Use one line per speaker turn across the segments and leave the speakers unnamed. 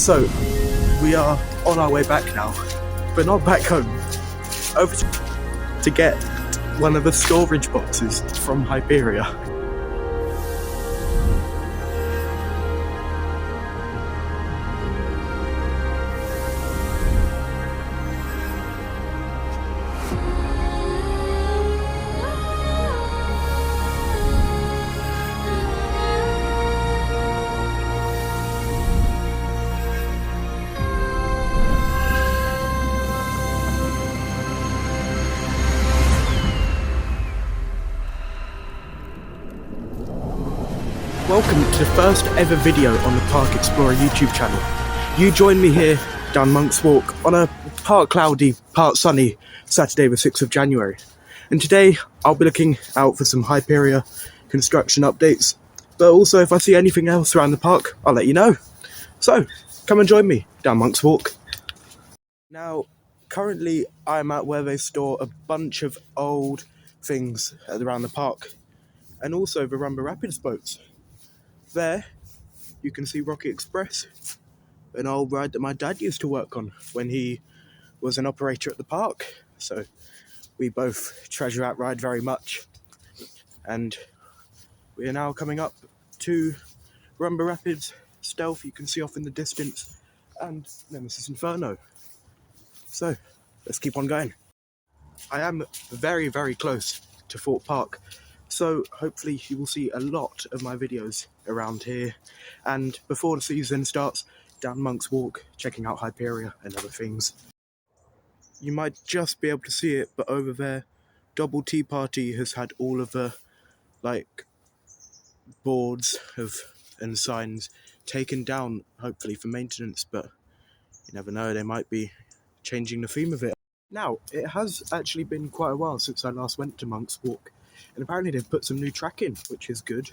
So, we are on our way back now, but not back home. Over to get one of the storage boxes from Hyperia. Welcome to the first ever video on the Park Explorer YouTube channel. You join me here down Monk's Walk on a part cloudy, part sunny Saturday the 6th of January. And today I'll be looking out for some Hyperia construction updates, but also if I see anything else around the park, I'll let you know. So, come and join me down Monk's Walk. Now, currently I'm at where they store a bunch of old things around the park, and also the Rumba Rapids boats. There, you can see Rocket Express, an old ride that my dad used to work on when he was an operator at the park. So we both treasure that ride very much. And we are now coming up to Rumba Rapids, Stealth, you can see off in the distance, and Nemesis Inferno. So let's keep on going. I am very, very close to Thorpe Park, so hopefully you will see a lot of my videos around here, and before the season starts, down Monk's Walk, checking out Hyperia and other things. You might just be able to see it, but over there, Double Tea Party has had all of the boards and signs taken down, hopefully for maintenance, but you never know, they might be changing the theme of it. Now, it has actually been quite a while since I last went to Monk's Walk, and apparently they've put some new track in, which is good.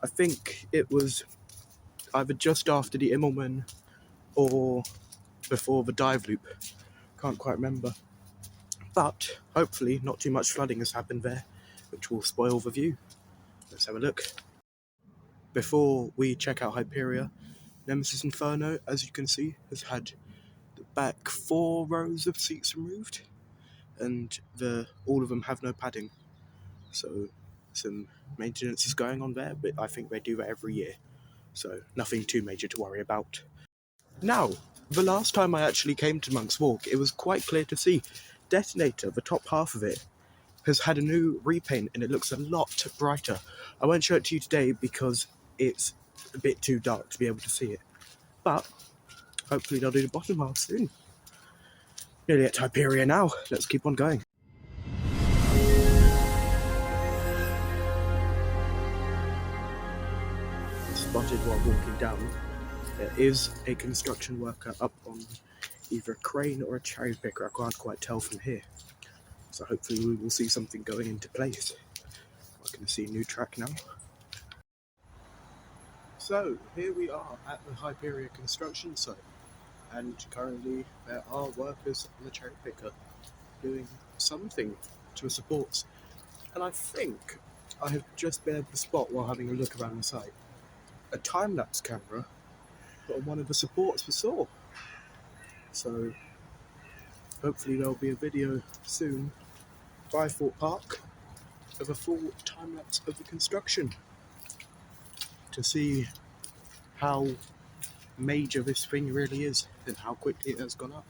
I think it was either just after the Immelman or before the dive loop. Can't quite remember. But hopefully not too much flooding has happened there, which will spoil the view. Let's have a look. Before we check out Hyperia, Nemesis Inferno, as you can see, has had the back 4 rows of seats removed, and all of them have no padding. So some maintenance is going on there, but I think they do that every year, so nothing too major to worry about. Now, the last time I actually came to Monk's Walk, it was quite clear to see Detonator, the top half of it, has had a new repaint and it looks a lot brighter. I won't show it to you today because it's a bit too dark to be able to see it, but hopefully they'll do the bottom half soon. Nearly at Hyperia now, let's keep on going. Spotted while walking down, there is a construction worker up on either a crane or a cherry picker. I can't quite tell from here, so hopefully we will see something going into place. I can see a new track now. So here we are at the Hyperia construction site, and currently there are workers on the cherry picker doing something to the supports, and I think I have just been able to spot, while having a look around the site, a time-lapse camera on one of the supports we saw. So hopefully there'll be a video soon by Thorpe Park of a full time-lapse of the construction to see how major this thing really is and how quickly it has gone up.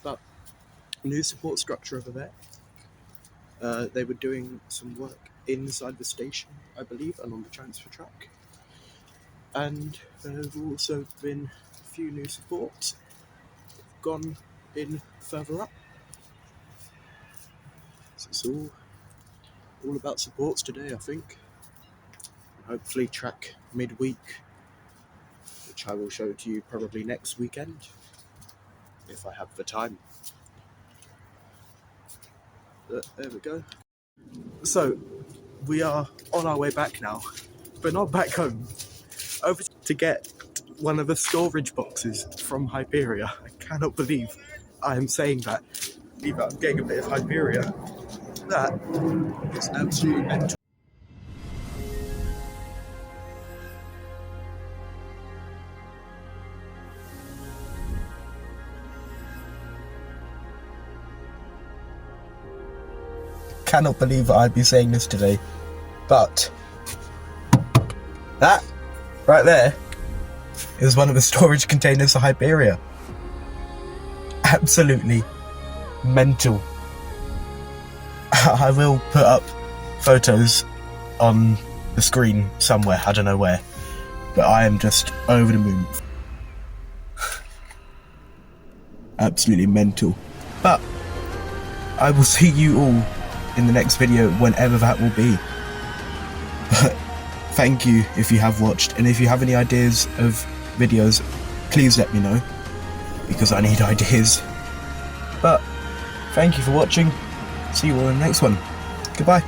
But new support structure over there. They were doing some work inside the station, I believe, and on the transfer track. And there have also been a few new supports gone in further up. So it's all about supports today, I think. And hopefully track midweek, which I will show to you probably next weekend, if I have the time. But there we go. So, we are on our way back now, but not back home. Over to get one of the storage boxes from Hyperia. I cannot believe I am saying that. Either I'm getting a bit of Hyperia. That is absolutely mental. cannot believe that I'd be saying this today, but that right there is one of the storage containers for Hyperia. Absolutely mental. I will put up photos on the screen somewhere, I don't know where, but I am just over the moon. Absolutely mental. But I will see you all in the next video, whenever that will be. But thank you if you have watched, and if you have any ideas of videos, please let me know, because I need ideas. But thank you for watching. See you all in the next one. Goodbye.